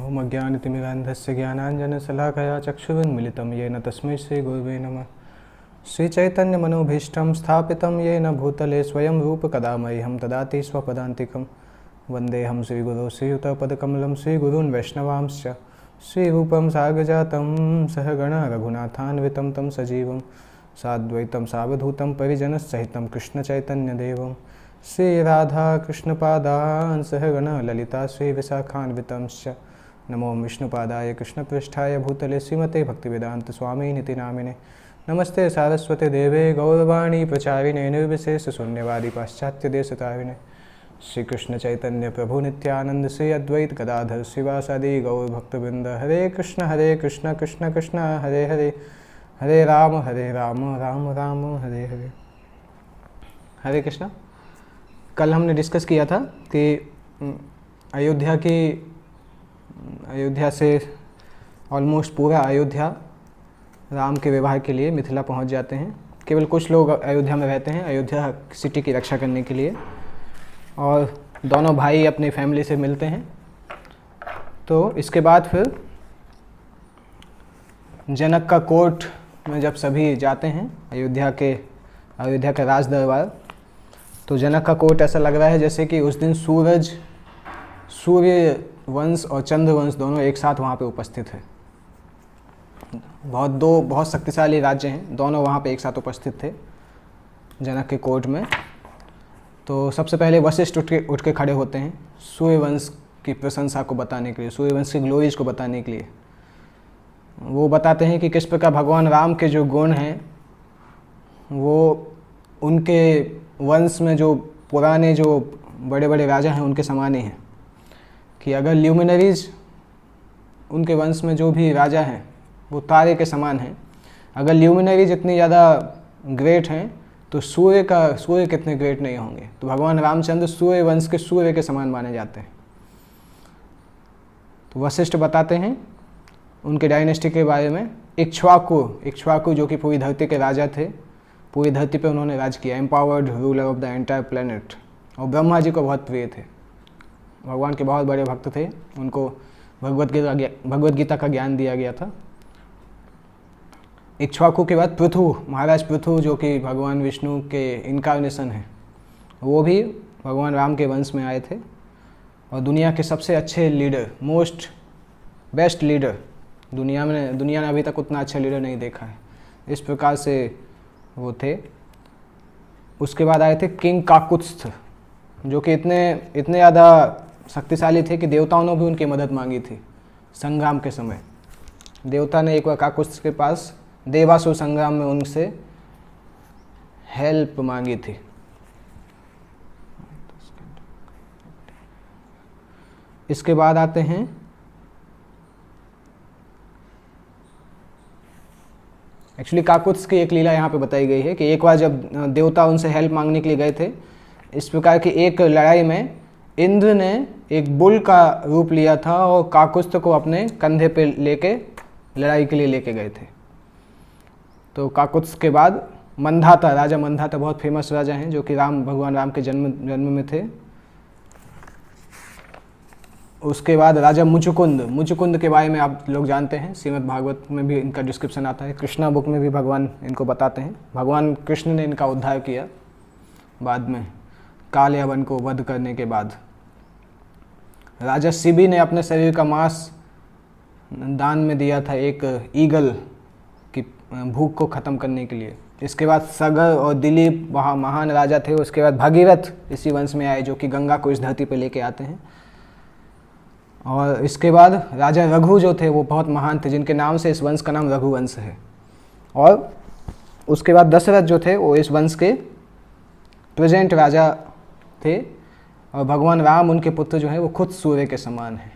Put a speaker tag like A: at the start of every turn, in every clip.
A: ओम अज्ञानतिमिरान्धस्य ज्ञानाञ्जनशलाकया चक्षुरुन्मिलितं येन तस्मै श्रीगुरुवे नमः। श्रीचैतन्यमनोभीष्टं स्थापितं येन भूतले स्वयं रूपकदा मह्यं ददाति स्वपदान्तिकं। वन्देऽहं श्रीगुरो श्रीयुतपदकमलं श्रीगुरून् वैष्णवांश्च। श्रीरूपं साग्रजातं सहगणा रघुनाथान्वितं तं सजीवं साद्वैतं सावधूतं परिजनसहितं कृष्णचैतन्यदेवं श्रीराधाकृष्णपादान् सहगणा ललिता श्रीविशाखान्वितंश्च। नमो विष्णुपादाय कृष्णपृष्ठाय भूतले श्रीमते भक्तिवेदान्तस्वामिनिति नामिने। नमस्ते सारस्वते देवे गौरवाणी प्रचारिणे निर्विशेषशून्यवादी पाश्चात्यदेशतारिणे। श्रीकृष्ण चैतन्य प्रभु नित्यानंद श्री अद्वैत गदाधर शिवासादि गौर भक्तवृंद। हरे कृष्ण कृष्ण कृष्ण हरे हरे, हरे राम राम राम हरे हरे। हरे कृष्णा। कल हमने डिस्कस किया था कि अयोध्या से ऑलमोस्ट पूरा अयोध्या राम के विवाह के लिए मिथिला पहुंच जाते हैं। केवल कुछ लोग अयोध्या में रहते हैं अयोध्या सिटी की रक्षा करने के लिए, और दोनों भाई अपनी फैमिली से मिलते हैं। तो इसके बाद फिर जनक का कोर्ट में जब सभी जाते हैं अयोध्या का राज दरबार, तो जनक का कोर्ट ऐसा लग रहा है जैसे कि उस दिन सूर्य वंश और चंद्र वंश दोनों एक साथ वहाँ पे उपस्थित है। बहुत शक्तिशाली राज्य हैं, दोनों वहाँ पे एक साथ उपस्थित थे जनक के कोर्ट में। तो सबसे पहले वशिष्ठ उठ के खड़े होते हैं सूर्यवंश की प्रशंसा को बताने के लिए, सूर्यवंश की ग्लोरीज को बताने के लिए। वो बताते हैं कि किस प्रकार भगवान राम के जो गुण हैं वो उनके वंश में जो पुराने जो बड़े बड़े राजा हैं उनके समान ही हैं। कि अगर ल्यूमिनरीज उनके वंश में जो भी राजा हैं वो तारे के समान हैं, अगर ल्यूमिनरीज इतनी ज़्यादा ग्रेट हैं तो सूर्य कितने ग्रेट नहीं होंगे। तो भगवान रामचंद्र सूर्य वंश के सूर्य के समान माने जाते हैं। तो वशिष्ठ बताते हैं उनके डायनेस्टी के बारे में। इक्ष्वाकु जो कि पूरी धरती के राजा थे, पूरी धरती पे उन्होंने राज किया, empowered ruler of the entire planet. और ब्रह्मा जी को बहुत प्रिय थे, भगवान के बहुत बड़े भक्त थे, उनको भगवत गीता का ज्ञान दिया गया था। इक्ष्वाकु के बाद महाराज पृथु जो कि भगवान विष्णु के इनकारनेशन हैं, वो भी भगवान राम के वंश में आए थे और दुनिया के सबसे अच्छे लीडर, बेस्ट लीडर, दुनिया ने अभी तक उतना अच्छा लीडर नहीं देखा है, इस प्रकार से वो थे। उसके बाद आए थे किंग काकुत्स्थ, जो कि इतने ज़्यादा शक्तिशाली थे कि देवताओं ने भी उनकी मदद मांगी थी संग्राम के समय। देवता ने एक बार काकुत्स्थ के पास देवासुर संग्राम में उनसे हेल्प मांगी थी। इसके बाद आते हैं एक्चुअली काकुत्स्थ की एक लीला यहाँ पे बताई गई है कि एक बार जब देवता उनसे हेल्प मांगने के लिए गए थे, इस प्रकार की एक लड़ाई में इंद्र ने एक बुल का रूप लिया था और काकुत्स्थ को अपने कंधे पे लेके लड़ाई के लिए लेके गए थे। तो काकुत्स्थ के बाद राजा मंधाता बहुत फेमस राजा हैं जो कि भगवान राम के जन्म में थे। उसके बाद राजा मुचुकुंद के बारे में आप लोग जानते हैं, श्रीमद् भागवत में भी इनका डिस्क्रिप्शन आता है, कृष्णा बुक में भी भगवान इनको बताते हैं। भगवान कृष्ण ने इनका उद्धार किया बाद में, काल यवन को वध करने के बाद। राजा शिबी ने अपने शरीर का मांस दान में दिया था एक ईगल की भूख को ख़त्म करने के लिए। इसके बाद सगर और दिलीप वहाँ महान राजा थे। उसके बाद भगीरथ इसी वंश में आए जो कि गंगा को इस धरती पर लेके आते हैं। और इसके बाद राजा रघु जो थे वो बहुत महान थे, जिनके नाम से इस वंश का नाम रघुवंश है। और उसके बाद दशरथ जो थे वो इस वंश के प्रेजेंट राजा थे, और भगवान राम उनके पुत्र जो है वो खुद सूर्य के समान हैं।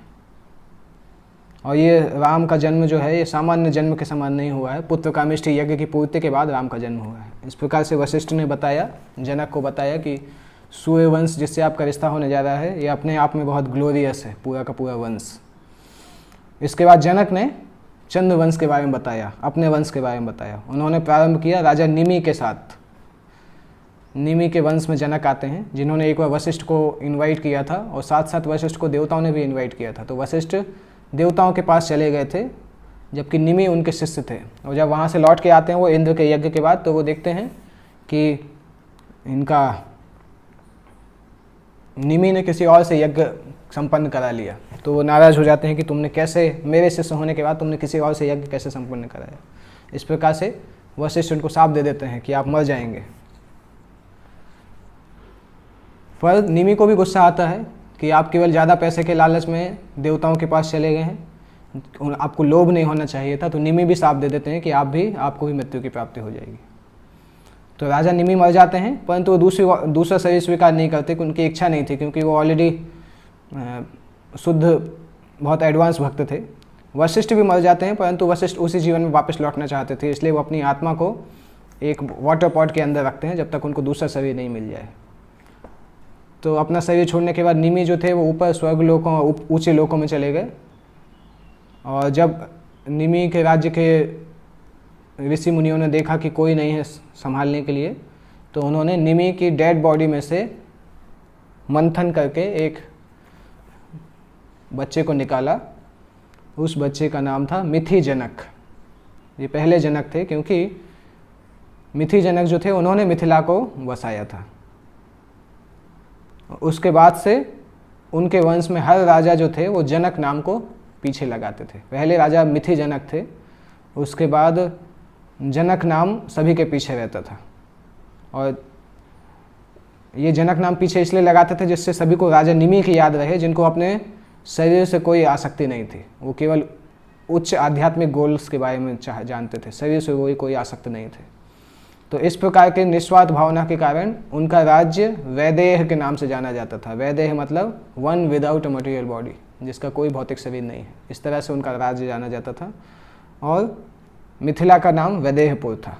A: और ये राम का जन्म जो है ये सामान्य जन्म के समान नहीं हुआ है, पुत्र कामेष्ठी यज्ञ की पूर्ति के बाद राम का जन्म हुआ है। इस प्रकार से वशिष्ठ ने बताया, जनक को बताया कि सूर्यवंश जिससे आपका रिश्ता होने जा रहा है ये अपने आप में बहुत ग्लोरियस है, पूरा का पूरा वंश। इसके बाद जनक ने चंद्र वंश के बारे में बताया, अपने वंश के बारे में बताया। उन्होंने प्रारंभ किया राजा निमि के साथ। निमि के वंश में जनक आते हैं, जिन्होंने एक बार वशिष्ठ को इनवाइट किया था और साथ साथ वशिष्ठ को देवताओं ने भी इनवाइट किया था। तो वशिष्ठ देवताओं के पास चले गए थे, जबकि निमि उनके शिष्य थे। और जब वहाँ से लौट के आते हैं वो इंद्र के यज्ञ के बाद, तो वो देखते हैं कि इनका निमि ने किसी और से यज्ञ संपन्न करा लिया। तो वो नाराज़ हो जाते हैं कि तुमने कैसे, मेरे शिष्य होने के बाद तुमने किसी और से यज्ञ कैसे संपन्न कराया। इस प्रकार से वशिष्ठ उनको शाप दे देते हैं कि आप मर जाएंगे। पर निमि को भी गुस्सा आता है कि आप केवल ज़्यादा पैसे के लालच में देवताओं के पास चले गए हैं, आपको लोभ नहीं होना चाहिए था। तो निमि भी शाप दे देते हैं कि आपको भी मृत्यु की प्राप्ति हो जाएगी। तो राजा निमि मर जाते हैं, परंतु वो दूसरा शरीर स्वीकार नहीं करते, कि उनकी इच्छा नहीं थी, क्योंकि वो ऑलरेडी शुद्ध बहुत एडवांस भक्त थे। वशिष्ठ भी मर जाते हैं, परंतु वशिष्ठ उसी जीवन में वापस लौटना चाहते थे, इसलिए वो अपनी आत्मा को एक वाटर पॉट के अंदर रखते हैं जब तक उनको दूसरा शरीर नहीं मिल जाए। तो अपना शरीर छोड़ने के बाद निमि जो थे वो ऊपर स्वर्ग लोकों, ऊंचे लोकों में चले गए। और जब निमि के राज्य के ऋषि मुनियों ने देखा कि कोई नहीं है संभालने के लिए, तो उन्होंने निमि की डेड बॉडी में से मंथन करके एक बच्चे को निकाला। उस बच्चे का नाम था मिथि जनक। ये पहले जनक थे, क्योंकि मिथि जनक जो थे उन्होंने मिथिला को बसाया था। उसके बाद से उनके वंश में हर राजा जो थे वो जनक नाम को पीछे लगाते थे। पहले राजा मिथि जनक थे, उसके बाद जनक नाम सभी के पीछे रहता था। और ये जनक नाम पीछे इसलिए लगाते थे जिससे सभी को राजा निमि की याद रहे, जिनको अपने शरीर से कोई आसक्ति नहीं थी। वो केवल उच्च आध्यात्मिक गोल्स के बारे में जानते थे, शरीर से वो कोई आसक्त नहीं थे। तो इस प्रकार के निस्वार्थ भावना के कारण उनका राज्य वैदेह के नाम से जाना जाता था। वैदेह मतलब one without a material body, जिसका कोई भौतिक शरीर नहीं है। इस तरह से उनका राज्य जाना जाता था। और मिथिला का नाम वैदेहपुर था।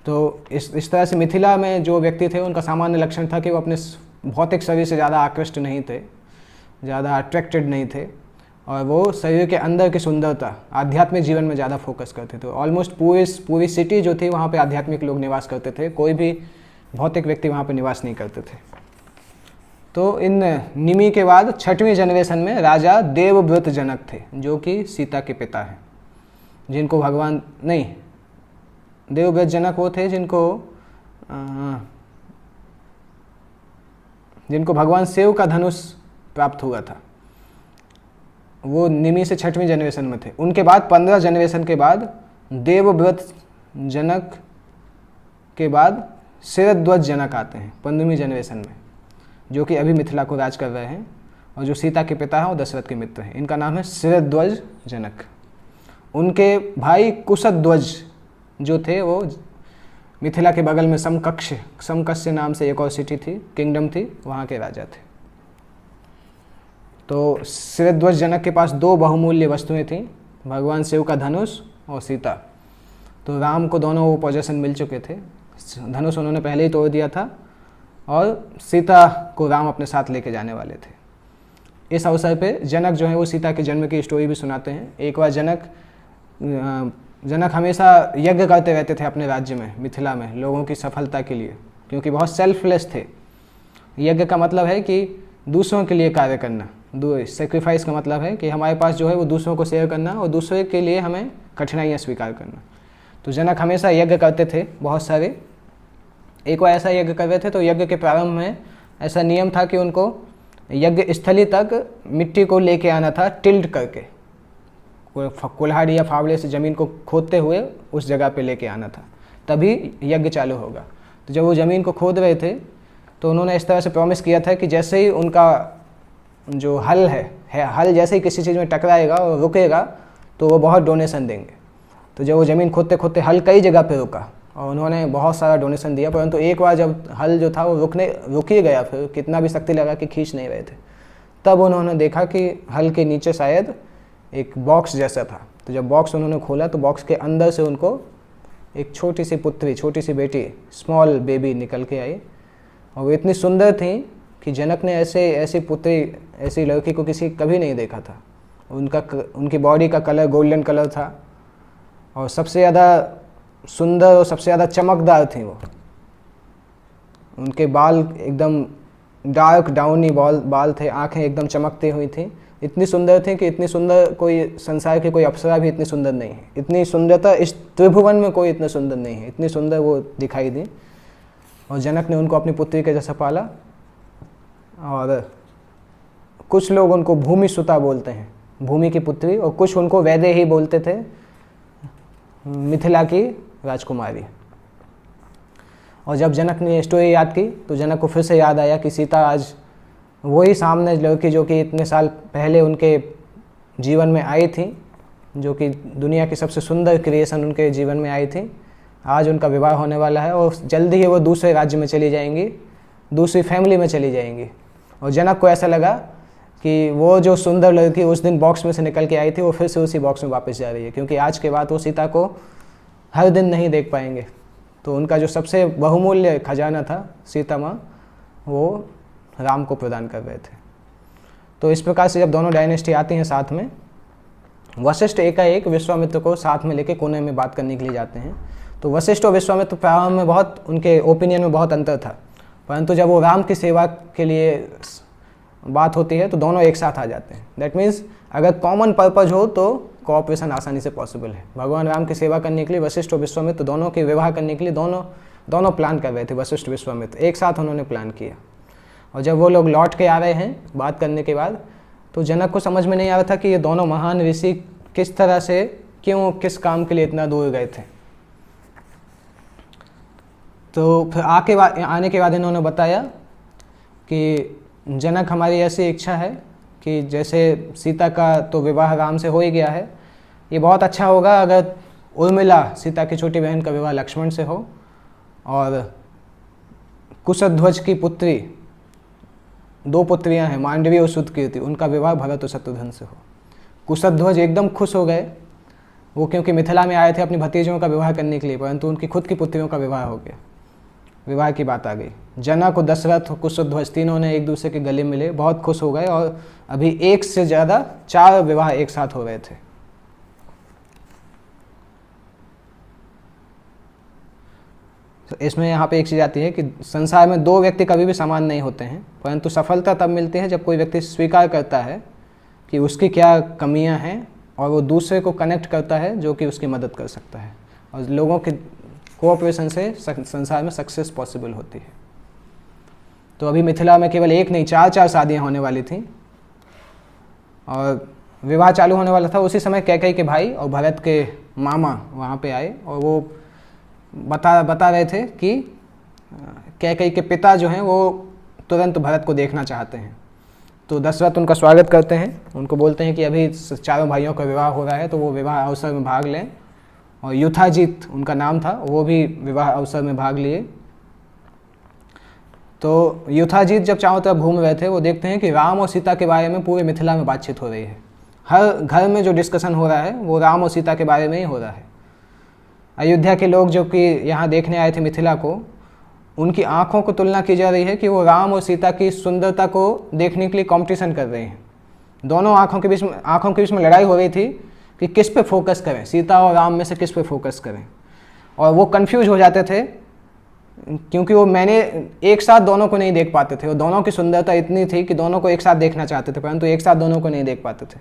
A: तो इस तरह से मिथिला में जो व्यक्ति थे उनका सामान्य लक्षण था कि वो अपने भौतिक शरीर से ज़्यादा आकृष्ट नहीं थे, ज़्यादा अट्रैक्टेड नहीं थे, और वो शरीर के अंदर की सुंदरता, आध्यात्मिक जीवन में ज़्यादा फोकस करते थे। ऑलमोस्ट पूरी सिटी जो थी वहाँ पे आध्यात्मिक लोग निवास करते थे, कोई भी भौतिक व्यक्ति वहाँ पे निवास नहीं करते थे। तो इन निमि के बाद 6वीं जनरेशन में राजा देवव्रत जनक थे, जो कि सीता के पिता हैं, जिनको भगवान नहीं, देवव्रत जनक वो थे जिनको भगवान शिव का धनुष प्राप्त हुआ था। वो निमि से 6वीं जनरेशन में थे। उनके बाद 15 जनरेशन के बाद देवव्रत जनक के बाद शिरध्वज जनक आते हैं 15वीं जनरेशन में, जो कि अभी मिथिला को राज कर रहे हैं, और जो सीता के पिता हैं और दशरथ के मित्र हैं। इनका नाम है शिरध्वज जनक। उनके भाई कुशध्वज जो थे वो मिथिला के बगल में समकस्य नाम से एक और सिटी थी, किंगडम थी, वहाँ के राजा थे। तो शिरध्वज जनक के पास 2 बहुमूल्य वस्तुएं थीं, भगवान शिव का धनुष और सीता। तो राम को दोनों वो पोजेशन मिल चुके थे। धनुष उन्होंने पहले ही तोड़ दिया था, और सीता को राम अपने साथ लेके जाने वाले थे। इस अवसर पे जनक जो है वो सीता के जन्म की स्टोरी भी सुनाते हैं। एक बार जनक हमेशा यज्ञ करते रहते थे अपने राज्य में, मिथिला में, लोगों की सफलता के लिए, क्योंकि बहुत सेल्फलेस थे। यज्ञ का मतलब है कि दूसरों के लिए कार्य करना। सेक्रीफाइस का मतलब है कि हमारे पास जो है वो दूसरों को शेयर करना, और दूसरे के लिए हमें कठिनाइयाँ स्वीकार करना। तो जनक हमेशा यज्ञ करते थे बहुत सारे। एक बार ऐसा यज्ञ कर रहे थे, तो यज्ञ के प्रारंभ में ऐसा नियम था कि उनको यज्ञ स्थली तक मिट्टी को लेके आना था, टिल्ट करके, कुल्हाड़ी या फावड़े से ज़मीन को खोदते हुए उस जगह पे लेके आना था, तभी यज्ञ चालू होगा। तो जब वो ज़मीन को खोद रहे थे, तो उन्होंने इस तरह से प्रॉमिस किया था कि जैसे ही उनका जो हल हल जैसे ही किसी चीज़ में टकराएगा और रुकेगा, तो वो बहुत डोनेशन देंगे। तो जब वो ज़मीन खोदते खोदते हल कई जगह पे रुका, और उन्होंने बहुत सारा डोनेशन दिया, परंतु एक बार जब हल जो था वो रुक ही गया, फिर कितना भी शक्ति लगा कि खींच नहीं रहे थे, तब उन्होंने देखा कि हल के नीचे शायद एक बॉक्स जैसा था। तो जब बॉक्स उन्होंने खोला, तो बॉक्स के अंदर से उनको एक छोटी सी पुत्री, छोटी सी बेटी, स्मॉल बेबी निकल के आई, और वो इतनी सुंदर थी कि जनक ने ऐसी पुत्री, ऐसी लड़की को कभी नहीं देखा था। उनकी बॉडी का कलर गोल्डन कलर था, और सबसे ज़्यादा सुंदर और सबसे ज़्यादा चमकदार थी वो। उनके बाल एकदम डार्क डाउनी बाल थे, आंखें एकदम चमकती हुई थी, इतनी सुंदर थी कि इतनी सुंदर कोई संसार की कोई अप्सरा भी इतनी सुंदर नहीं है। इतनी सुंदरता इस त्रिभुवन में कोई इतना सुंदर नहीं है, इतनी सुंदर वो दिखाई दी। और जनक ने उनको अपनी पुत्री के जैसा पाला। और कुछ लोग उनको भूमि सुता बोलते हैं, भूमि की पुत्री, और कुछ उनको वैदेही बोलते थे, मिथिला की राजकुमारी। और जब जनक ने स्टोरी याद की तो जनक को फिर से याद आया कि सीता आज वही सामने लड़की जो कि इतने साल पहले उनके जीवन में आई थी, जो कि दुनिया की सबसे सुंदर क्रिएशन उनके जीवन में आई थी, आज उनका विवाह होने वाला है और जल्दी ही वो दूसरे राज्य में चली जाएंगी, दूसरी फैमिली में चली जाएंगी। और जनक को ऐसा लगा कि वो जो सुंदर लड़की उस दिन बॉक्स में से निकल के आई थी वो फिर से उसी बॉक्स में वापस जा रही है, क्योंकि आज के बाद वो सीता को हर दिन नहीं देख पाएंगे। तो उनका जो सबसे बहुमूल्य खजाना था सीता माँ, वो राम को प्रदान कर रहे थे। तो इस प्रकार से जब दोनों डायनेस्टी आती हैं साथ में, वशिष्ठ एकाएक विश्वामित्र को साथ में लेके कोने में बात करने के लिए जाते हैं। तो वशिष्ठ और विश्वामित्र प्रारंभ में बहुत उनके ओपिनियन में बहुत अंतर था, परंतु जब वो राम की सेवा के लिए बात होती है तो दोनों एक साथ आ जाते हैं। दैट मीन्स अगर कॉमन पर्पज हो तो कोऑपरेशन आसानी से पॉसिबल है। भगवान राम की सेवा करने के लिए वशिष्ठ और विश्वामित्र दोनों के विवाह करने के लिए दोनों प्लान कर रहे थे। वशिष्ठ विश्वामित्र एक साथ उन्होंने प्लान किया। और जब वो लोग लौट के आ रहे हैं बात करने के बाद, तो जनक को समझ में नहीं आ रहा था कि ये दोनों महान ऋषि किस तरह से, क्यों, किस काम के लिए इतना दूर गए थे। तो फिर आने के बाद इन्होंने बताया कि जनक, हमारी ऐसी इच्छा है कि जैसे सीता का तो विवाह राम से हो ही गया है, ये बहुत अच्छा होगा अगर उर्मिला, सीता की छोटी बहन, का विवाह लक्ष्मण से हो, और कुशध्वज की पुत्री, 2 पुत्रियां हैं मांडवी और सुतकीर्ति, उनका विवाह भरत और शत्रुघ्न से हो। कुशध्वज एकदम खुश हो गए, वो क्योंकि मिथिला में आए थे अपनी भतीजों का विवाह करने के लिए, परंतु उनकी खुद की पुत्रियों का विवाह हो गया, विवाह की बात आ गई। जनक और दशरथ, कुशध्वज, तीनों ने एक दूसरे के गले मिले, बहुत खुश हो गए, और अभी 1 से ज़्यादा 4 विवाह एक साथ हो रहे थे। तो इसमें यहाँ पे एक चीज़ आती है कि संसार में 2 व्यक्ति कभी भी समान नहीं होते हैं, परंतु सफलता तब मिलती है जब कोई व्यक्ति स्वीकार करता है कि उसकी क्या कमियां हैं और वो दूसरे को कनेक्ट करता है जो कि उसकी मदद कर सकता है, और लोगों के कोऑपरेशन से संसार में सक्सेस पॉसिबल होती है। तो अभी मिथिला में केवल 1 नहीं 4 शादियाँ होने वाली थी और विवाह चालू होने वाला था। उसी समय कैकेयी के भाई और भरत के मामा वहाँ पे आए और वो बता रहे थे कि कैकेयी के पिता जो हैं वो तुरंत भरत को देखना चाहते हैं। तो दशरथ उनका स्वागत करते हैं, उनको बोलते हैं कि अभी 4 भाइयों का विवाह हो रहा है तो वो विवाह अवसर में भाग लें। और युधाजित उनका नाम था, वो भी विवाह अवसर में भाग लिए। तो युधाजित जब चारों तरफ घूम रहे थे वो देखते हैं कि राम और सीता के बारे में पूरे मिथिला में बातचीत हो रही है। हर घर में जो डिस्कशन हो रहा है वो राम और सीता के बारे में ही हो रहा है। अयोध्या के लोग जो कि यहाँ देखने आए थे मिथिला को, उनकी आंखों को तुलना की जा रही है कि वो राम और सीता की सुंदरता को देखने के लिए कंपटीशन कर रहे हैं। दोनों आंखों के बीच में लड़ाई हो रही थी कि किस पे फोकस करें, सीता और राम में से किस पे फोकस करें। और वो कंफ्यूज हो जाते थे क्योंकि वो मैंने एक साथ दोनों को नहीं देख पाते थे। वो दोनों की सुंदरता इतनी थी कि दोनों को एक साथ देखना चाहते थे, परंतु एक साथ दोनों को नहीं देख पाते थे।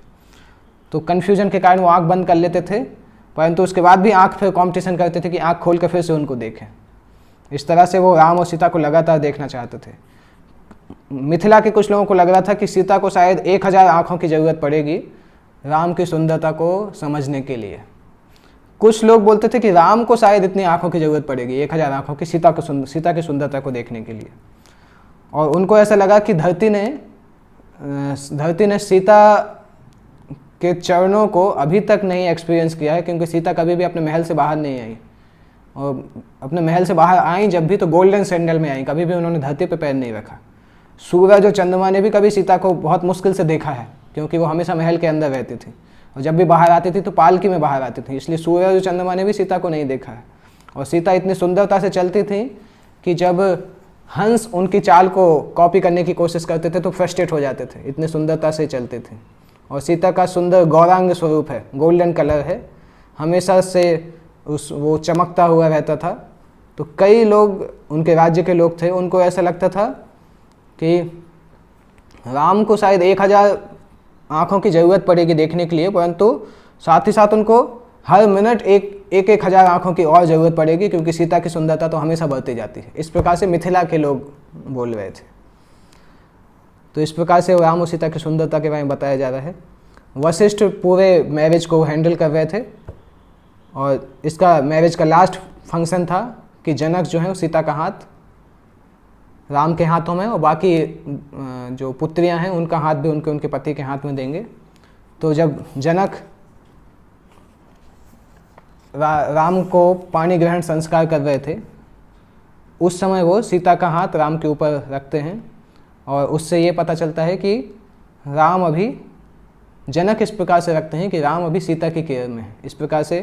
A: तो कन्फ्यूजन के कारण वो आँख बंद कर लेते थे, परंतु उसके बाद भी आँख फिर कॉम्पिटिशन करते थे कि आँख खोल कर फिर से उनको देखें। इस तरह से वो राम और सीता को लगातार देखना चाहते थे। मिथिला के कुछ लोगों को लग रहा था कि सीता को शायद 1000 आँखों की ज़रूरत पड़ेगी राम की सुंदरता को समझने के लिए। कुछ लोग बोलते थे कि राम को शायद इतनी आँखों की ज़रूरत पड़ेगी 1000 आँखों की सीता की सुंदरता को देखने के लिए। और उनको ऐसा लगा कि धरती ने सीता के चरणों को अभी तक नहीं एक्सपीरियंस किया है, क्योंकि सीता कभी भी अपने महल से बाहर नहीं आई, और अपने महल से बाहर आई जब भी तो गोल्डन सैंडल में आई, कभी भी उन्होंने धरती पर पैर नहीं रखा। सूरज और चंद्रमा ने भी कभी सीता को बहुत मुश्किल से देखा है, क्योंकि वो हमेशा महल के अंदर रहती थी और जब भी बाहर आती थी तो पालकी में बाहर आती थी, इसलिए सूरज और चंद्रमा ने भी सीता को नहीं देखा है। और सीता इतनी सुंदरता से चलती थी कि जब हंस उनकी चाल को कॉपी करने की कोशिश करते थे तो फ्रस्ट्रेट हो जाते थे, इतनी सुंदरता से चलते थे। और सीता का सुंदर गौरांग स्वरूप है, गोल्डन कलर है, हमेशा से वो चमकता हुआ रहता था। तो कई लोग, उनके राज्य के लोग थे, उनको ऐसा लगता था कि राम को शायद 1000 आँखों की ज़रूरत पड़ेगी देखने के लिए, परंतु साथ ही साथ उनको हर मिनट एक हजार आँखों की और ज़रूरत पड़ेगी, क्योंकि सीता की सुंदरता तो हमेशा बढ़ती जाती है। इस प्रकार से मिथिला के लोग बोल रहे थे। तो इस प्रकार से राम और सीता की सुंदरता के बारे में बताया जा रहा है। वशिष्ठ पूरे मैरिज को हैंडल कर रहे थे, और इसका मैरिज का लास्ट फंक्शन था कि जनक जो है वो सीता का हाथ राम के हाथों में और बाकी जो पुत्रियां हैं उनका हाथ भी उनके पति के हाथ में देंगे। तो जब जनक राम को पानी ग्रहण संस्कार कर रहे थे, उस समय वो सीता का हाथ राम के ऊपर रखते हैं, और उससे ये पता चलता है कि राम अभी, जनक इस प्रकार से रखते हैं कि राम अभी सीता की केयर में है। इस प्रकार से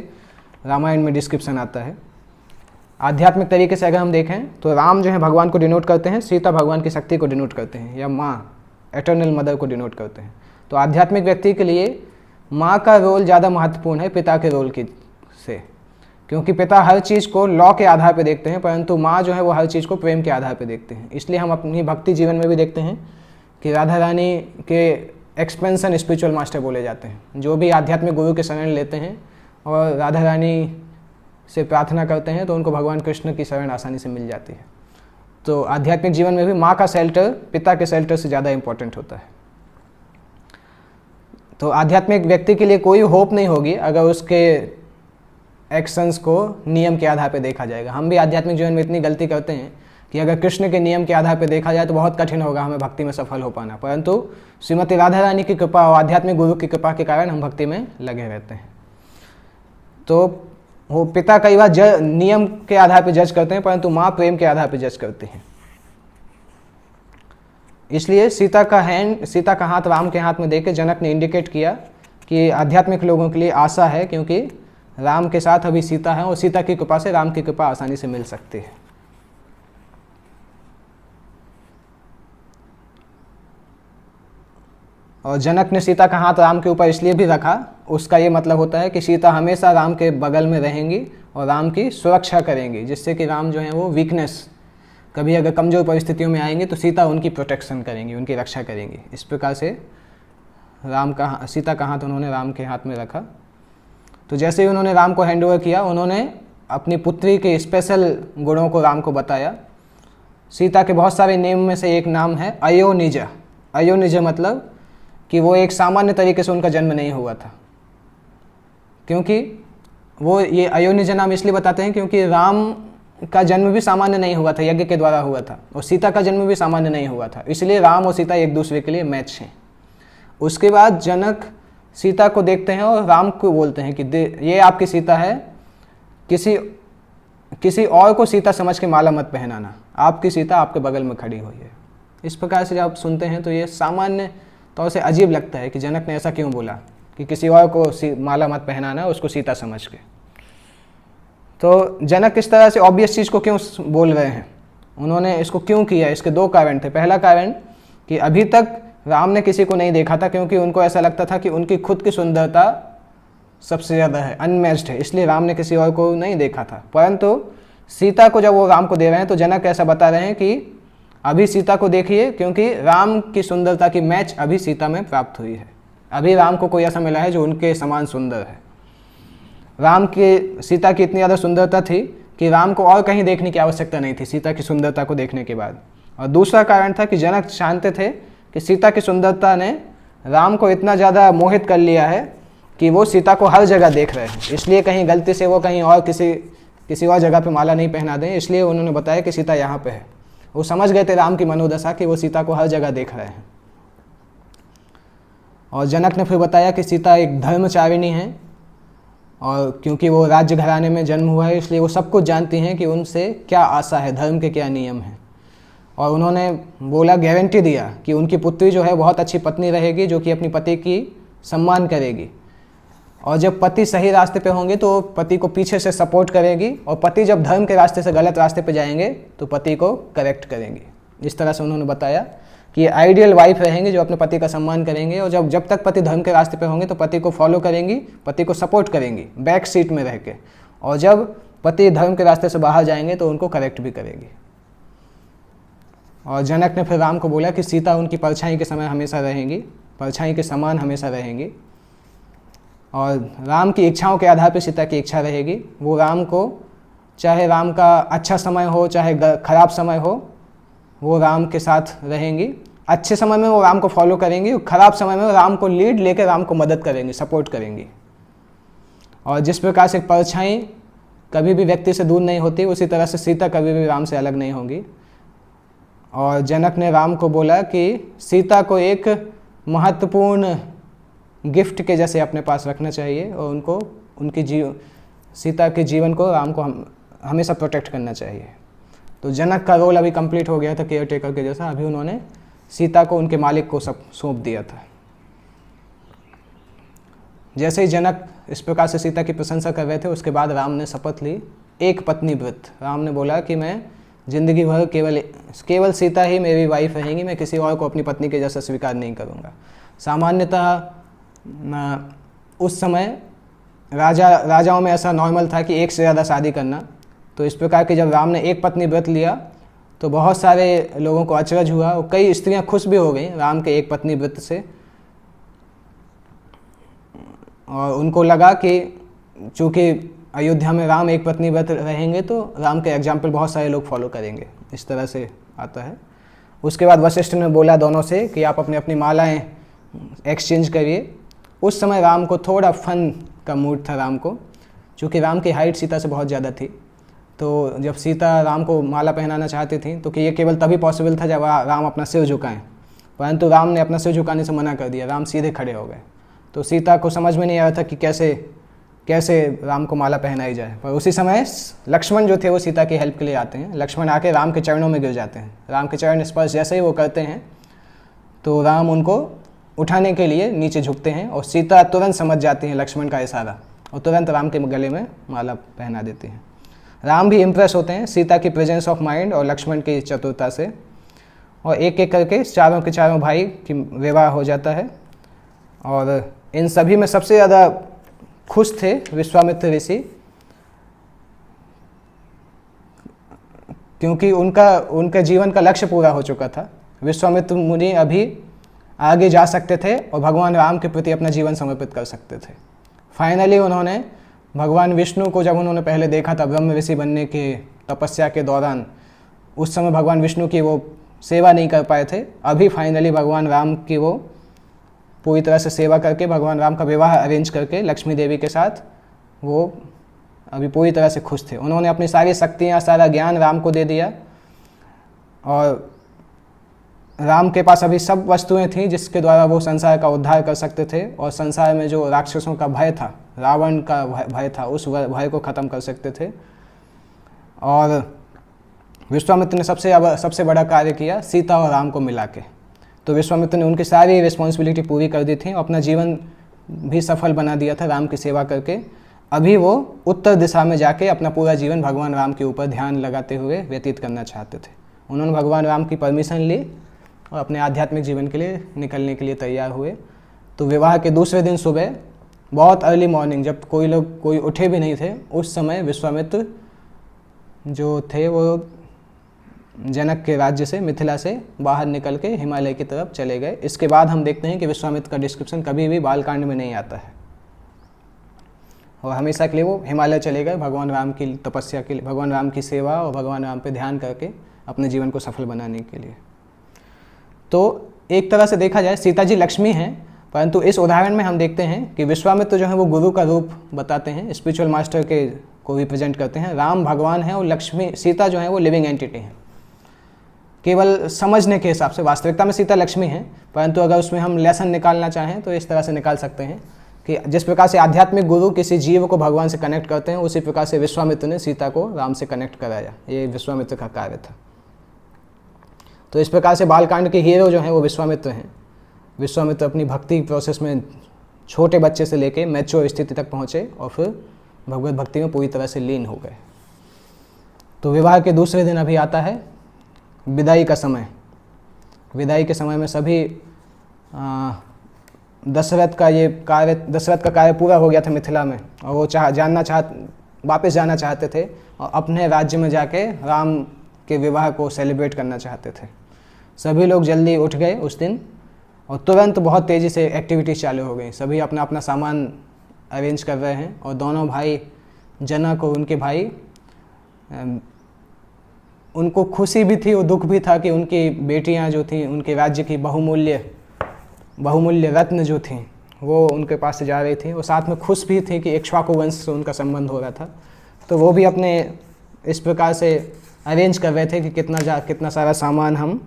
A: रामायण में डिस्क्रिप्शन आता है। आध्यात्मिक तरीके से अगर हम देखें तो राम जो है भगवान को डिनोट करते हैं, सीता भगवान की शक्ति को डिनोट करते हैं, या माँ एटर्नल मदर को डिनोट करते हैं। तो आध्यात्मिक व्यक्ति के लिए माँ का रोल ज़्यादा महत्वपूर्ण है पिता के रोल की से, क्योंकि पिता हर चीज़ को लॉ के आधार पर देखते हैं, परंतु माँ जो है वो हर चीज़ को प्रेम के आधार पर देखते हैं। इसलिए हम अपनी भक्ति जीवन में भी देखते हैं कि राधा रानी के एक्सपेंशन स्पिरिचुअल मास्टर बोले जाते हैं। जो भी आध्यात्मिक गुरु के शरण लेते हैं और राधा रानी से प्रार्थना करते हैं तो उनको भगवान कृष्ण की शरण आसानी से मिल जाती है। तो आध्यात्मिक जीवन में भी माँ का शेल्टर पिता के शेल्टर से ज़्यादा इम्पोर्टेंट होता है। तो आध्यात्मिक व्यक्ति के लिए कोई होप नहीं होगी अगर उसके एक्शंस को नियम के आधार पर देखा जाएगा। हम भी आध्यात्मिक जीवन में इतनी गलती करते हैं कि अगर कृष्ण के नियम के आधार पर देखा जाए तो बहुत कठिन होगा हमें भक्ति में सफल हो पाना, परंतु श्रीमती राधा रानी की कृपा और आध्यात्मिक गुरु की कृपा के कारण हम भक्ति में लगे रहते हैं। तो वो पिता कई बार नियम के आधार पर जज करते हैं, परंतु माँ प्रेम के आधार पर जज करती हैं। इसलिए सीता का हाथ राम के हाथ में देकर जनक ने इंडिकेट किया कि आध्यात्मिक लोगों के लिए आशा है, क्योंकि राम के साथ अभी सीता है और सीता की कृपा से राम की कृपा आसानी से मिल सकती है। और जनक ने सीता का हाथ राम के ऊपर इसलिए भी रखा, उसका ये मतलब होता है कि सीता हमेशा राम के बगल में रहेंगी और राम की सुरक्षा करेंगी, जिससे कि राम जो है वो वीकनेस, कभी अगर कमज़ोर परिस्थितियों में आएंगे तो सीता उनकी प्रोटेक्शन करेंगी, उनकी रक्षा करेंगी। इस प्रकार से सीता का हाथ उन्होंने राम के हाथ में रखा। तो जैसे ही उन्होंने राम को हैंड ओवर किया, उन्होंने अपनी पुत्री के स्पेशल गुणों को राम को बताया। सीता के बहुत सारे नेम में से एक नाम है अयोनिजा। अयोनिजा मतलब कि वो एक सामान्य तरीके से उनका जन्म नहीं हुआ था, क्योंकि वो ये अयोनिजा नाम इसलिए बताते हैं क्योंकि राम का जन्म भी सामान्य नहीं हुआ था, यज्ञ के द्वारा हुआ था, और सीता का जन्म भी सामान्य नहीं हुआ था, इसलिए राम और सीता एक दूसरे के लिए मैच हैं। उसके बाद जनक सीता को देखते हैं और राम को बोलते हैं कि ये आपकी सीता है, किसी और को सीता समझ के माला मत पहनाना, आपकी सीता आपके बगल में खड़ी हुई है। इस प्रकार से जब आप सुनते हैं तो ये सामान्य तौर से अजीब लगता है कि जनक ने ऐसा क्यों बोला कि किसी और को माला मत पहनाना, उसको सीता समझ के। तो जनक इस तरह से ऑब्वियस चीज़ को क्यों बोल रहे हैं, उन्होंने इसको क्यों किया, इसके दो कारण थे। पहला कारण कि अभी तक राम ने किसी को नहीं देखा था, क्योंकि उनको ऐसा लगता था कि उनकी खुद की सुंदरता सबसे ज़्यादा है, अनमैच्ड है, इसलिए राम ने किसी और को नहीं देखा था। परंतु सीता को जब वो राम को दे रहे हैं तो जनक ऐसा बता रहे हैं कि अभी सीता को देखिए, क्योंकि राम की सुंदरता की मैच अभी सीता में प्राप्त हुई है। अभी राम को कोई ऐसा मिला है जो उनके समान सुंदर है। राम के सीता की इतनी ज़्यादा सुंदरता थी कि राम को और कहीं देखने की आवश्यकता नहीं थी सीता की सुंदरता को देखने के बाद। और दूसरा कारण था कि जनक जानते थे कि सीता की सुंदरता ने राम को इतना ज़्यादा मोहित कर लिया है कि वो सीता को हर जगह देख रहे हैं, इसलिए कहीं गलती से वो कहीं और किसी और जगह पे माला नहीं पहना दें, इसलिए उन्होंने बताया कि सीता यहाँ पे है। वो समझ गए थे राम की मनोदशा कि वो सीता को हर जगह देख रहे हैं। और जनक ने फिर बताया कि सीता एक धर्मचारिणी है, और क्योंकि वो राज्य घराने में जन्म हुआ है इसलिए वो सब कुछ जानती हैं कि उनसे क्या आशा है, धर्म के क्या नियम हैं। और उन्होंने बोला, गारंटी दिया कि उनकी पुत्री जो है बहुत अच्छी पत्नी रहेगी, जो कि अपनी पति की सम्मान करेगी, और जब पति सही रास्ते पे होंगे तो पति को पीछे से सपोर्ट करेगी, और पति जब धर्म के रास्ते से गलत रास्ते पे जाएंगे तो पति को करेक्ट करेंगी। इस तरह से उन्होंने बताया कि आइडियल वाइफ रहेंगे जो अपने पति का सम्मान करेंगे, और जब तक पति धर्म के रास्ते पे होंगे तो पति को फॉलो करेंगी, पति को सपोर्ट करेंगी बैक सीट में रह के, और जब पति धर्म के रास्ते से बाहर जाएंगे तो उनको करेक्ट भी करेगी। और जनक ने फिर राम को बोला कि सीता उनकी परछाई के समय हमेशा रहेंगी, परछाई के समान हमेशा रहेंगी, और राम की इच्छाओं के आधार पर सीता की इच्छा रहेगी। वो राम को, चाहे राम का अच्छा समय हो चाहे खराब समय हो, वो राम के साथ रहेंगी। अच्छे समय में वो राम को फॉलो करेंगी, खराब समय में वो राम को लीड लेकर राम को मदद करेंगी, सपोर्ट करेंगी। और जिस प्रकार से परछाई कभी भी व्यक्ति से दूर नहीं होती, उसी तरह से सीता कभी भी राम से अलग नहीं होंगी। और जनक ने राम को बोला कि सीता को एक महत्वपूर्ण गिफ्ट के जैसे अपने पास रखना चाहिए और उनको सीता के जीवन को राम को हमेशा प्रोटेक्ट करना चाहिए। तो जनक का रोल अभी कंप्लीट हो गया था केयर टेकर के जैसा। अभी उन्होंने सीता को उनके मालिक को सब सौंप दिया था। जैसे ही जनक इस प्रकार से सीता की प्रशंसा कर रहे थे, उसके बाद राम ने शपथ ली एक पत्नी व्रत। राम ने बोला कि मैं जिंदगी भर केवल सीता ही मेरी वाइफ रहेंगी, मैं किसी और को अपनी पत्नी के जैसा स्वीकार नहीं करूँगा। सामान्यतः उस समय राजाओं में ऐसा नॉर्मल था कि एक से ज़्यादा शादी करना। तो इस प्रकार के जब राम ने एक पत्नी व्रत लिया तो बहुत सारे लोगों को अचरज हुआ और कई स्त्रियां खुश भी हो गई राम के एक पत्नी व्रत से। और उनको लगा कि चूँकि अयोध्या में राम एक पत्नी व्रत रहेंगे तो राम के एग्जाम्पल बहुत सारे लोग फॉलो करेंगे, इस तरह से आता है। उसके बाद वशिष्ठ ने बोला दोनों से कि आप अपनी अपनी मालाएं एक्सचेंज करिए। उस समय राम को थोड़ा फन का मूड था राम को, चूँकि राम की हाइट सीता से बहुत ज़्यादा थी। तो जब सीता राम को माला पहनाना चाहती थी तो कि ये केवल तभी पॉसिबल था जब राम अपना सिर झुकाएं, परंतु राम ने अपना सिर झुकाने से मना कर दिया। राम सीधे खड़े हो गए। तो सीता को समझ में नहीं आ रहा था कि कैसे राम को माला पहनाई जाए। पर उसी समय लक्ष्मण जो थे वो सीता की हेल्प के लिए आते हैं। लक्ष्मण आके राम के चरणों में गिर जाते हैं। राम के चरण स्पर्श जैसे ही वो करते हैं तो राम उनको उठाने के लिए नीचे झुकते हैं और सीता तुरंत समझ जाती हैं लक्ष्मण का इशारा और तुरंत राम के गले में माला पहना देती हैं। राम भी इम्प्रेस होते हैं सीता की प्रेजेंस ऑफ माइंड और लक्ष्मण की चतुरता से, और एक एक करके चारों के चारों भाई की विवाह हो जाता है। और इन सभी में सबसे ज़्यादा खुश थे विश्वामित्र ऋषि, क्योंकि उनका जीवन का लक्ष्य पूरा हो चुका था। विश्वामित्र मुनि अभी आगे जा सकते थे और भगवान राम के प्रति अपना जीवन समर्पित कर सकते थे। फाइनली उन्होंने भगवान विष्णु को जब उन्होंने पहले देखा था ब्रह्म ऋषि बनने के तपस्या के दौरान, उस समय भगवान विष्णु की वो सेवा नहीं कर पाए थे। अभी फाइनली भगवान राम की वो पूरी तरह से सेवा करके भगवान राम का विवाह अरेंज करके लक्ष्मी देवी के साथ वो अभी पूरी तरह से खुश थे। उन्होंने अपनी सारी शक्तियाँ, सारा ज्ञान राम को दे दिया और राम के पास अभी सब वस्तुएं थीं जिसके द्वारा वो संसार का उद्धार कर सकते थे और संसार में जो राक्षसों का भय था, रावण का भय था, उस भय को ख़त्म कर सकते थे। और विश्वामित्र ने सबसे बड़ा कार्य किया सीता और राम को मिला के। तो विश्वामित्र ने उनकी सारी रिस्पॉन्सिबिलिटी पूरी कर दी थी और अपना जीवन भी सफल बना दिया था राम की सेवा करके। अभी वो उत्तर दिशा में जाके अपना पूरा जीवन भगवान राम के ऊपर ध्यान लगाते हुए व्यतीत करना चाहते थे। उन्होंने भगवान राम की परमिशन ली और अपने आध्यात्मिक जीवन के लिए निकलने के लिए तैयार हुए। तो विवाह के दूसरे दिन सुबह बहुत अर्ली मॉर्निंग, जब कोई उठे भी नहीं थे, उस समय विश्वामित्र जो थे वो जनक के राज्य से, मिथिला से बाहर निकल के हिमालय की तरफ चले गए। इसके बाद हम देखते हैं कि विश्वामित्र का डिस्क्रिप्शन कभी भी बालकांड में नहीं आता है और हमेशा के लिए वो हिमालय चले गए भगवान राम की तपस्या के लिए, भगवान राम की सेवा और भगवान राम पे ध्यान करके अपने जीवन को सफल बनाने के लिए। तो एक तरह से देखा जाए सीता जी लक्ष्मी हैं, परंतु इस उदाहरण में हम देखते हैं कि विश्वामित्र जो है वो गुरु का रूप बताते हैं, स्पिरिचुअल मास्टर के को रिप्रेजेंट करते हैं। राम भगवान है और लक्ष्मी सीता जो है वो लिविंग एंटिटी है। केवल समझने के हिसाब से वास्तविकता में सीता लक्ष्मी है, परंतु अगर उसमें हम लेसन निकालना चाहें तो इस तरह से निकाल सकते हैं कि जिस प्रकार से आध्यात्मिक गुरु किसी जीव को भगवान से कनेक्ट करते हैं, उसी प्रकार से विश्वामित्र ने सीता को राम से कनेक्ट कराया। ये विश्वामित्र का कार्य था। तो इस प्रकार से बालकांड के हीरो जो हैं वो विश्वामित्र हैं। विश्वामित्र अपनी भक्ति प्रोसेस में छोटे बच्चे से लेके मैच्योर स्थिति तक पहुँचे और फिर भगवत भक्ति में पूरी तरह से लीन हो गए। तो विवाह के दूसरे दिन अभी आता है विदाई का समय। विदाई के समय में सभी दशरथ का कार्य पूरा हो गया था मिथिला में और वो वापस जाना चाहते थे और अपने राज्य में जाके राम के विवाह को सेलिब्रेट करना चाहते थे। सभी लोग जल्दी उठ गए उस दिन और तुरंत बहुत तेज़ी से एक्टिविटीज़ चालू हो गई। सभी अपना अपना सामान अरेंज कर रहे हैं और दोनों भाई जनक और उनके भाई उनको खुशी भी थी और दुख भी था कि उनकी बेटियां जो थीं, उनके राज्य की बहुमूल्य रत्न जो थीं वो उनके पास से जा रही थी, और साथ में खुश भी थी कि इक्ष्वाकु वंश से उनका संबंध हो रहा था। तो वो भी अपने इस प्रकार से अरेंज कर रहे थे कि कितना सारा सामान हम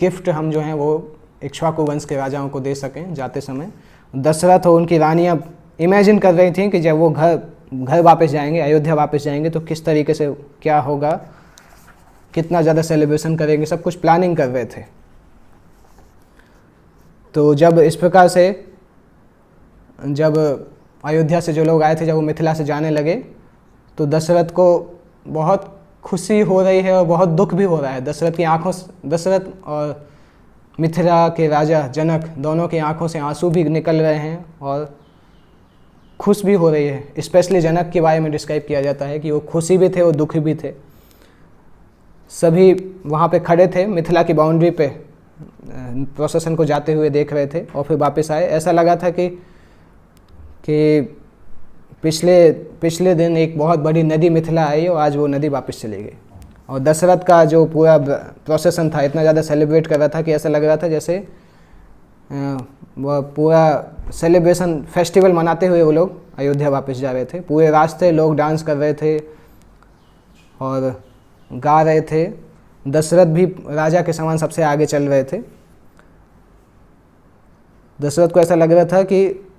A: गिफ्ट हम जो हैं वो इक्ष्वाकु वंश के राजाओं को दे सकें जाते समय। दशरथ और उनकी रानियाँ इमेजिन कर रही थीं कि जब वो घर वापस जाएंगे, अयोध्या वापस जाएंगे, तो किस तरीके से क्या होगा, कितना ज़्यादा सेलिब्रेशन करेंगे, सब कुछ प्लानिंग कर रहे थे। तो जब इस प्रकार से जब अयोध्या से जो लोग आए थे, जब वो मिथिला से जाने लगे, तो दशरथ को बहुत खुशी हो रही है और बहुत दुख भी हो रहा है। दशरथ और मिथिला के राजा जनक दोनों की आंखों से आंसू भी निकल रहे हैं और खुश भी हो रही है। स्पेशली जनक के बारे में डिस्क्राइब किया जाता है कि वो खुशी भी थे और दुखी भी थे। सभी वहाँ पे खड़े थे मिथिला की बाउंड्री पे, प्रोसेसन को जाते हुए देख रहे थे और फिर वापस आए। ऐसा लगा था कि पिछले दिन एक बहुत बड़ी नदी मिथिला आई और आज वो नदी वापस चली गई। और दशरथ का जो पूरा प्रोसेसन था इतना ज़्यादा सेलिब्रेट कर रहा था कि ऐसा लग रहा था जैसे वह पूरा सेलिब्रेशन फेस्टिवल मनाते हुए वो लोग अयोध्या वापस जा रहे थे। पूरे रास्ते लोग डांस कर रहे थे और गा रहे थे। दशरथ भी राजा के समान सबसे आगे चल रहे थे। दशरथ को ऐसा लग रहा था कि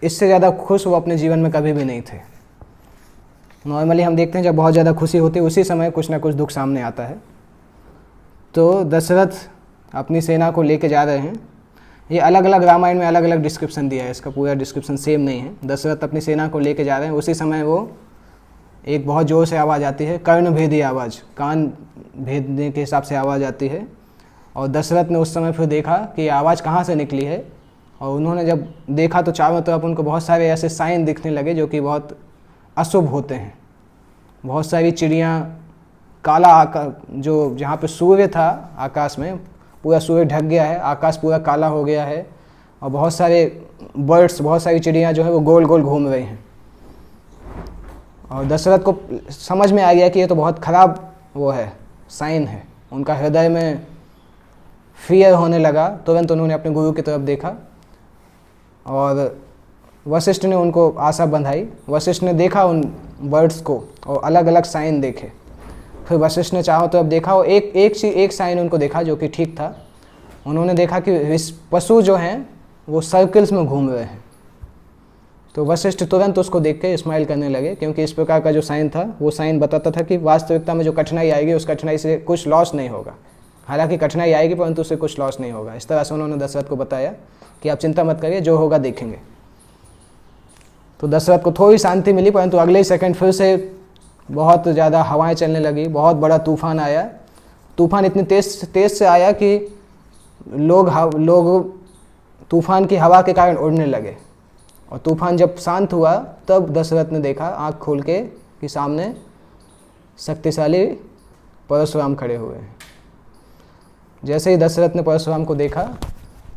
A: इससे ज़्यादा खुश वो अपने जीवन में कभी भी नहीं थे। नॉर्मली हम देखते हैं जब बहुत ज़्यादा खुशी होती है उसी समय कुछ ना कुछ दुख सामने आता है। तो दशरथ अपनी सेना को लेके जा रहे हैं। ये अलग अलग रामायण में अलग अलग डिस्क्रिप्शन दिया है, इसका पूरा डिस्क्रिप्शन सेम नहीं है। दशरथ अपनी सेना को लेके जा रहे हैं, उसी समय वो एक बहुत ज़ोर से आवाज़ आती है, कर्ण भेदी आवाज़, कान भेदने के हिसाब से आवाज़ आती है। और दशरथ ने उस समय फिर देखा कि ये आवाज़ कहाँ से निकली है, और उन्होंने जब देखा तो चारों तरफ उनको बहुत सारे ऐसे साइन दिखने लगे जो कि बहुत अशुभ होते हैं। बहुत सारी चिड़ियाँ, काला आकाश, जो जहाँ पे सूर्य था आकाश में, पूरा सूर्य ढक गया है, आकाश पूरा काला हो गया है, और बहुत सारे बर्ड्स, बहुत सारी चिड़ियाँ जो है वो गोल गोल घूम रही हैं। और दशरथ को समझ में आ गया कि ये तो बहुत ख़राब वो है, साइन है। उनका हृदय में फियर होने लगा। तुरंत उन्होंने अपने गुरु की तरफ देखा और वशिष्ठ ने उनको आशा बंधाई। वशिष्ठ ने देखा उन बर्ड्स को और अलग अलग साइन देखे। फिर वशिष्ठ ने चारों तरफ देखा और एक साइन उनको देखा जो कि ठीक था। उन्होंने देखा कि पशु जो हैं वो सर्कल्स में घूम रहे हैं। तो वशिष्ठ तुरंत उसको देख के स्माइल करने लगे, क्योंकि इस प्रकार का जो साइन था वो साइन बताता था कि वास्तविकता में जो कठिनाई आएगी उस कठिनाई से कुछ लॉस नहीं होगा। हालांकि कठिनाई आएगी परंतु उससे कुछ लॉस नहीं होगा। इस तरह से उन्होंने दशरथ को बताया कि आप चिंता मत करिए, जो होगा देखेंगे। तो दशरथ को थोड़ी शांति मिली, परंतु अगले ही सेकंड फिर से बहुत ज़्यादा हवाएं चलने लगी। बहुत बड़ा तूफान आया। तूफान इतनी तेज़ से आया कि लोग तूफान की हवा के कारण उड़ने लगे। और तूफान जब शांत हुआ तब दशरथ ने देखा आँख खोल के कि सामने शक्तिशाली परशुराम खड़े हुए हैं। जैसे ही दशरथ ने परशुराम को देखा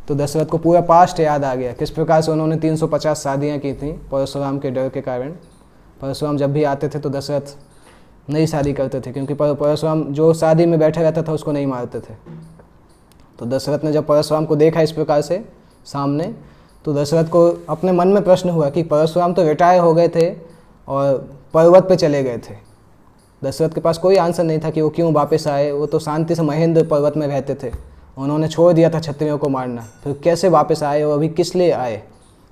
A: तो दशरथ को पूरा पास्ट याद आ गया, किस प्रकार से उन्होंने 350 शादियाँ की थी परशुराम के डर के कारण। परशुराम जब भी आते थे तो दशरथ नई शादी करते थे, क्योंकि परशुराम जो शादी में बैठे रहता था उसको नहीं मारते थे। तो दशरथ ने जब परशुराम को देखा इस प्रकार से सामने, तो दशरथ को अपने मन में प्रश्न हुआ कि परशुराम तो रिटायर हो गए थे और पर्वत पे चले गए थे। दशरथ के पास कोई आंसर नहीं था कि वो क्यों वापस आए। वो तो शांति से महेंद्र पर्वत में रहते थे, उन्होंने छोड़ दिया था क्षत्रियों को मारना, फिर कैसे वापस आए और अभी किस लिए आए?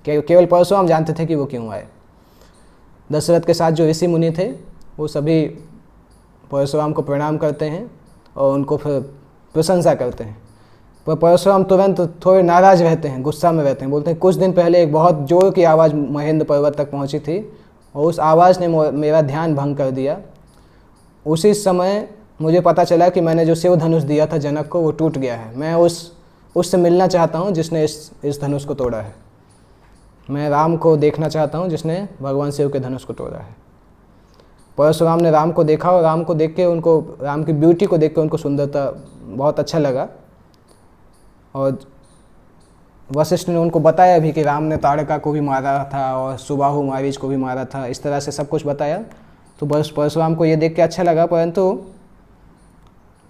A: केवल परशुराम जानते थे कि वो क्यों आए। दशरथ के साथ जो ऋषि मुनि थे वो सभी परशुराम को प्रणाम करते हैं और उनको फिर प्रशंसा करते हैं। पर परशुराम तुरंत थोड़े नाराज़ रहते हैं, गुस्सा में रहते हैं। बोलते हैं कुछ दिन पहले एक बहुत जोर की आवाज़ महेंद्र पर्वत तक पहुंची थी और उस आवाज़ ने मेरा ध्यान भंग कर दिया। उसी समय मुझे पता चला कि मैंने जो शिव धनुष दिया था जनक को वो टूट गया है। मैं उससे मिलना चाहता हूँ जिसने इस धनुष को तोड़ा है। मैं राम को देखना चाहता हूँ जिसने भगवान शिव के धनुष को तोड़ा है। परशुराम ने राम को देखा और राम को देख के उनको, राम की ब्यूटी को देख के उनको सुंदरता बहुत अच्छा लगा। और वशिष्ठ ने उनको बताया भी कि राम ने ताड़का को भी मारा था और सुबाहु मारीच को भी मारा था, इस तरह से सब कुछ बताया। तो बस परशुराम को ये देख के अच्छा लगा, परंतु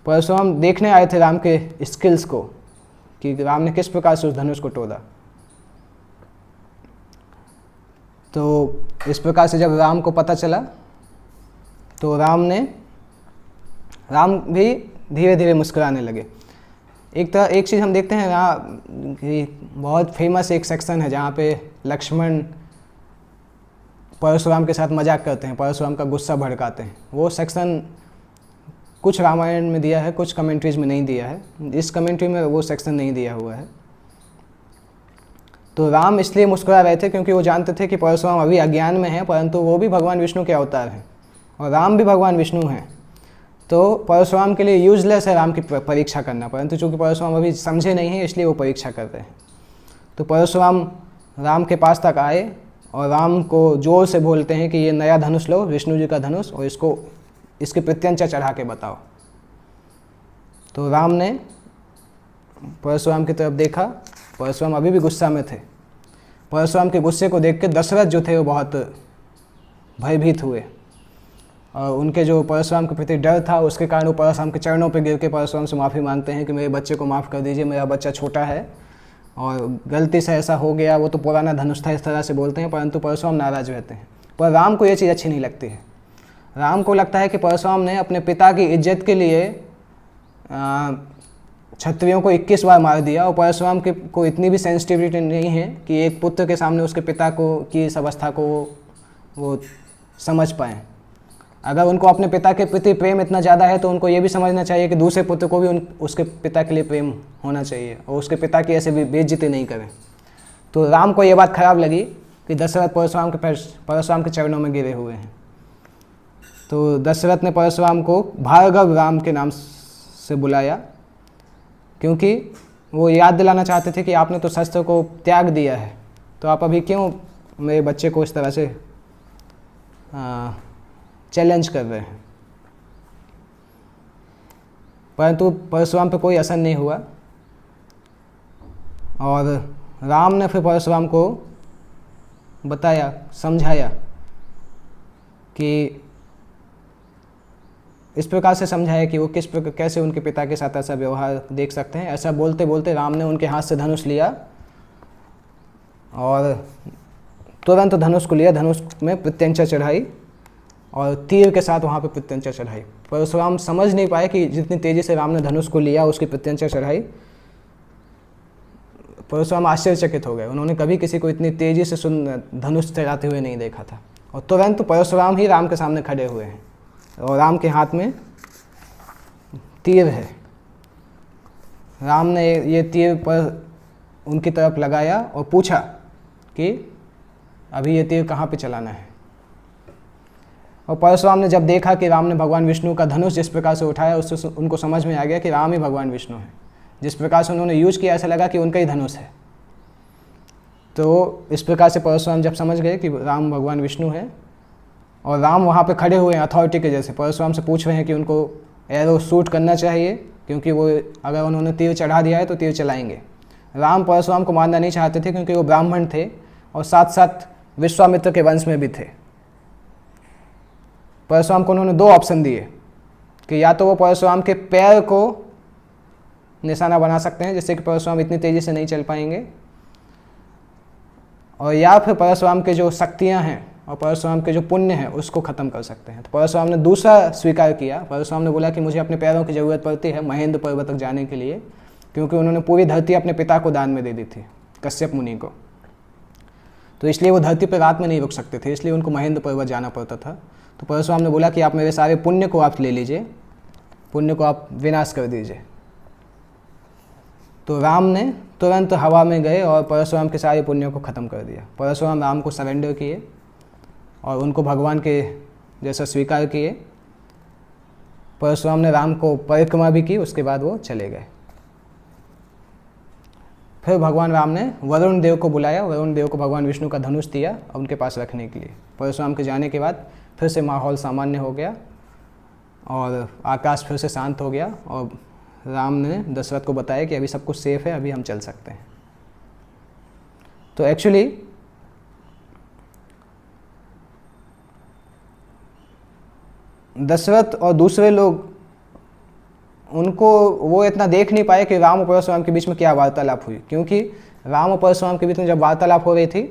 A: परशुराम देखने आए थे राम के स्किल्स को कि राम ने किस प्रकार से उस धनुष को तोड़ा। तो इस प्रकार से जब राम को पता चला तो राम भी धीरे धीरे मुस्कुराने लगे। एक चीज़ हम देखते हैं यहाँ कि बहुत फेमस एक सेक्शन है जहाँ पे लक्ष्मण परशुराम के साथ मजाक करते हैं, परशुराम का गुस्सा भड़काते हैं। वो सेक्शन कुछ रामायण में दिया है, कुछ कमेंट्रीज में नहीं दिया है। इस कमेंट्री में वो सेक्शन नहीं दिया हुआ है। तो राम इसलिए मुस्कुरा रहे थे क्योंकि वो जानते थे कि परशुराम अभी अज्ञान में है, परंतु वो भी भगवान विष्णु के अवतार हैं और राम भी भगवान विष्णु हैं। तो परशुराम के लिए यूजलेस है राम की परीक्षा करना, परंतु चूँकि परशुराम अभी समझे नहीं हैं इसलिए वो परीक्षा कर रहे हैं। तो परशुराम राम के पास तक आए और राम को जोर से बोलते हैं कि ये नया धनुष लो, विष्णु जी का धनुष, और इसकी प्रत्यंचा चढ़ा के बताओ। तो राम ने परशुराम की तरफ देखा, परशुराम अभी भी गुस्सा में थे। परशुराम के गुस्से को देख के दशरथ जो थे वो बहुत भयभीत हुए और उनके जो परशुराम के प्रति डर था उसके कारण वो परशुराम के चरणों पर गिर के परशुराम से माफ़ी मांगते हैं कि मेरे बच्चे को माफ़ कर दीजिए, मेरा बच्चा छोटा है और गलती से ऐसा हो गया, वो तो पुराना धनुष था, इस तरह से बोलते हैं। परंतु परशुराम नाराज रहते हैं। पर राम को ये चीज़ अच्छी नहीं लगती है। राम को लगता है कि परशुराम ने अपने पिता की इज्जत के लिए क्षत्रियों को 21 बार मार दिया और परशुराम को इतनी भी सेंसिटिविटी नहीं है कि एक पुत्र के सामने उसके पिता को की इस अवस्था को वो समझ पाएँ। अगर उनको अपने पिता के प्रति प्रेम इतना ज़्यादा है तो उनको ये भी समझना चाहिए कि दूसरे पुत्र को भी उसके पिता के लिए प्रेम होना चाहिए और उसके पिता की ऐसे बेइज्जती नहीं करें। तो राम को ये बात खराब लगी कि दशरथ परशुराम के चरणों में गिरे हुए हैं। तो दशरथ ने परशुराम को भार्गव राम के नाम से बुलाया क्योंकि वो याद दिलाना चाहते थे कि आपने तो शस्त्र को त्याग दिया है, तो आप अभी क्यों मेरे बच्चे को इस तरह से चैलेंज कर रहे हैं। परंतु परशुराम पे कोई असर नहीं हुआ और राम ने फिर परशुराम को बताया, समझाया कि इस प्रकार से समझाया कि वो किस प्रकार कैसे उनके पिता के साथ ऐसा व्यवहार देख सकते हैं। ऐसा बोलते बोलते राम ने उनके हाथ से धनुष लिया और तुरंत धनुष को लिया, धनुष में प्रत्यंचा चढ़ाई और तीर के साथ वहाँ पे प्रत्यंचा चढ़ाई। परशुराम समझ नहीं पाए कि जितनी तेज़ी से राम ने धनुष को लिया उसकी प्रत्यंचा चढ़ाई। परशुराम आश्चर्यचकित हो गए, उन्होंने कभी किसी को इतनी तेज़ी से धनुष चढ़ाते हुए नहीं देखा था। और तुरंत परशुराम ही राम के सामने खड़े हुए हैं और राम के हाथ में तीर है। राम ने ये तीर पर उनकी तरफ लगाया और पूछा कि अभी ये तीर कहाँ पे चलाना है। और परशुराम ने जब देखा कि राम ने भगवान विष्णु का धनुष जिस प्रकार से उठाया उससे उनको समझ में आ गया कि राम ही भगवान विष्णु है। जिस प्रकार से उन्होंने यूज किया ऐसा लगा कि उनका ही धनुष है। तो इस प्रकार से परशुराम जब समझ गए कि राम भगवान विष्णु है और राम वहाँ पे खड़े हुए हैं अथॉरिटी के जैसे, परशुराम से पूछ रहे हैं कि उनको एरो शूट करना चाहिए क्योंकि वो अगर उन्होंने तीर चढ़ा दिया है तो तीर चलाएंगे। राम परशुराम को मारना नहीं चाहते थे क्योंकि वो ब्राह्मण थे और साथ साथ विश्वामित्र के वंश में भी थे। परशुराम को उन्होंने 2 ऑप्शन दिए कि या तो वो परशुराम के पैर को निशाना बना सकते हैं जिससे कि परशुराम इतनी तेज़ी से नहीं चल पाएंगे, और या फिर परशुराम के जो शक्तियां हैं और परशुराम के जो पुण्य है उसको ख़त्म कर सकते हैं। तो परशुराम ने दूसरा स्वीकार किया। परशुराम ने बोला कि मुझे अपने पैरों की ज़रूरत पड़ती है महेंद्र पर्वत तक जाने के लिए, क्योंकि उन्होंने पूरी धरती अपने पिता को दान में दे दी थी, कश्यप मुनि को। तो इसलिए वो धरती पर रात में नहीं रुक सकते थे, इसलिए उनको महेंद्र पर्वत जाना पड़ता था। तो परशुराम ने बोला कि आप मेरे सारे पुण्य को आप ले लीजिए, पुण्य को आप विनाश कर दीजिए। तो राम ने तुरंत हवा में गए और परशुराम के सारे पुण्यों को ख़त्म कर दिया। परशुराम राम को सरेंडर किए और उनको भगवान के जैसा स्वीकार किए। परशुराम ने राम को परिक्रमा भी की, उसके बाद वो चले गए। फिर भगवान राम ने वरुण देव को बुलाया, वरुण देव को भगवान विष्णु का धनुष दिया और उनके पास रखने के लिए। परशुराम के जाने के बाद फिर से माहौल सामान्य हो गया और आकाश फिर से शांत हो गया और राम ने दशरथ को बताया कि अभी सब कुछ सेफ है, अभी हम चल सकते हैं। तो एक्चुअली दशरथ और दूसरे लोग उनको वो इतना देख नहीं पाए कि राम और परशुराम के बीच में क्या वार्तालाप हुई, क्योंकि राम और परशुराम के बीच में जब वार्तालाप हो रही थी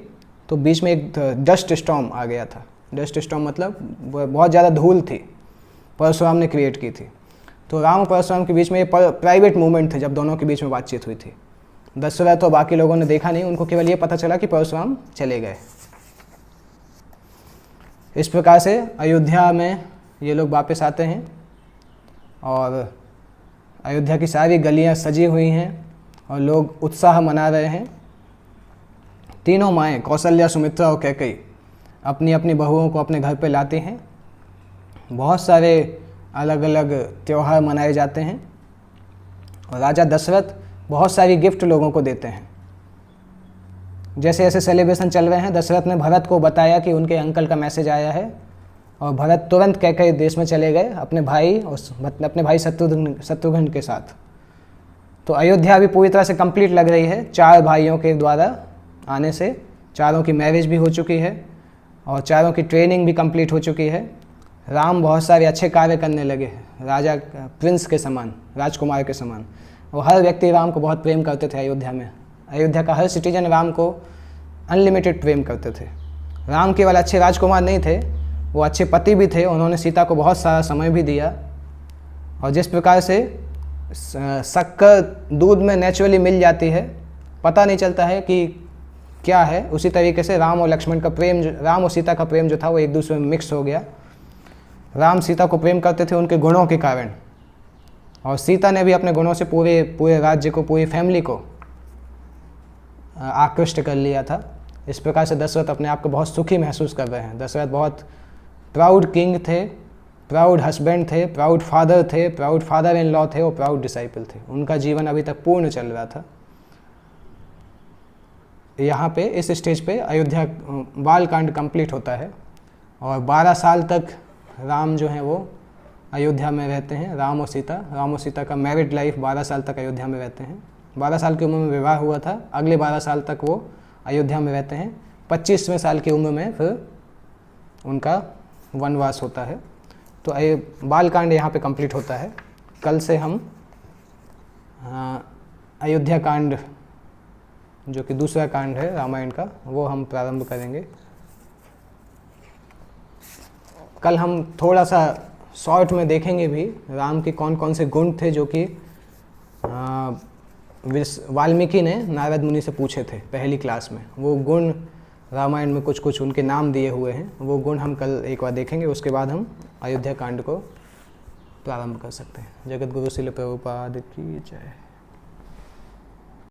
A: तो बीच में एक डस्ट स्टॉर्म आ गया था। डस्ट स्टॉर्म मतलब बहुत ज़्यादा धूल थी, परशुराम ने क्रिएट की थी। तो राम और परशुराम के बीच में ये प्राइवेट मूवमेंट थे जब दोनों के बीच में बातचीत हुई थी। दशरथ और बाकी लोगों ने देखा नहीं, उनको केवल ये पता चला कि परशुराम चले गए। इस प्रकार से अयोध्या में ये लोग वापस आते हैं और अयोध्या की सारी गलियां सजी हुई हैं और लोग उत्साह मना रहे हैं। तीनों माएँ कौशल्या, सुमित्रा और कैकेयी अपनी अपनी बहुओं को अपने घर पे लाती हैं। बहुत सारे अलग अलग त्यौहार मनाए जाते हैं और राजा दशरथ बहुत सारी गिफ्ट लोगों को देते हैं। जैसे जैसे सेलिब्रेशन चल रहे हैं, दशरथ ने भरत को बताया कि उनके अंकल का मैसेज आया है और भरत तुरंत कैकेयी देश में चले गए अपने भाई और अपने भाई शत्रुघ्न के साथ। तो अयोध्या अभी पूरी तरह से कंप्लीट लग रही है। 4 भाइयों के द्वारा आने से चारों की मैरिज भी हो चुकी है और चारों की ट्रेनिंग भी कंप्लीट हो चुकी है। राम बहुत सारे अच्छे कार्य करने लगे हैं, राजा प्रिंस के समान, राजकुमार के समान। और हर व्यक्ति राम को बहुत प्रेम करते थे अयोध्या में। अयोध्या का हर सिटीजन राम को अनलिमिटेड प्रेम करते थे। राम केवल अच्छे राजकुमार नहीं थे, वो अच्छे पति भी थे। उन्होंने सीता को बहुत सारा समय भी दिया और जिस प्रकार से शक्कर दूध में नेचुरली मिल जाती है, पता नहीं चलता है कि क्या है, उसी तरीके से राम और लक्ष्मण का प्रेम, राम और सीता का प्रेम जो था वो एक दूसरे में मिक्स हो गया। राम सीता को प्रेम करते थे उनके गुणों के कारण और सीता ने भी अपने गुणों से पूरे राज्य को, पूरी फैमिली को आकृष्ट कर लिया था। इस प्रकार से दशरथ अपने आप को बहुत सुखी महसूस कर रहे हैं। दशरथ बहुत प्राउड किंग थे, प्राउड हस्बैंड थे, प्राउड फादर थे, प्राउड फादर इन लॉ थे और प्राउड डिसाइपल थे। उनका जीवन अभी तक पूर्ण चल रहा था। यहाँ पे इस स्टेज पे अयोध्या बालकांड कंप्लीट होता है और 12 साल तक राम जो हैं वो अयोध्या में रहते हैं। राम और सीता का मैरिड लाइफ 12 साल तक अयोध्या में रहते हैं। 12 साल की उम्र में विवाह हुआ था, अगले 12 साल तक वो अयोध्या में रहते हैं। 25वें साल की उम्र में फिर उनका वनवास होता है। तो बालकांड यहाँ पे कंप्लीट होता है। कल से हम अयोध्या कांड, जो कि दूसरा कांड है रामायण का, वो हम प्रारंभ करेंगे। कल हम थोड़ा सा शॉर्ट में देखेंगे भी राम के कौन कौन से गुण थे जो कि वाल्मीकि ने नारद मुनि से पूछे थे पहली क्लास में। वो गुण रामायण में कुछ कुछ उनके नाम दिए हुए हैं, वो गुण हम कल एक बार देखेंगे। उसके बाद हम अयोध्या कांड को प्रारंभ कर सकते हैं। जगत गुरु श्रील प्रभुपाद की जय।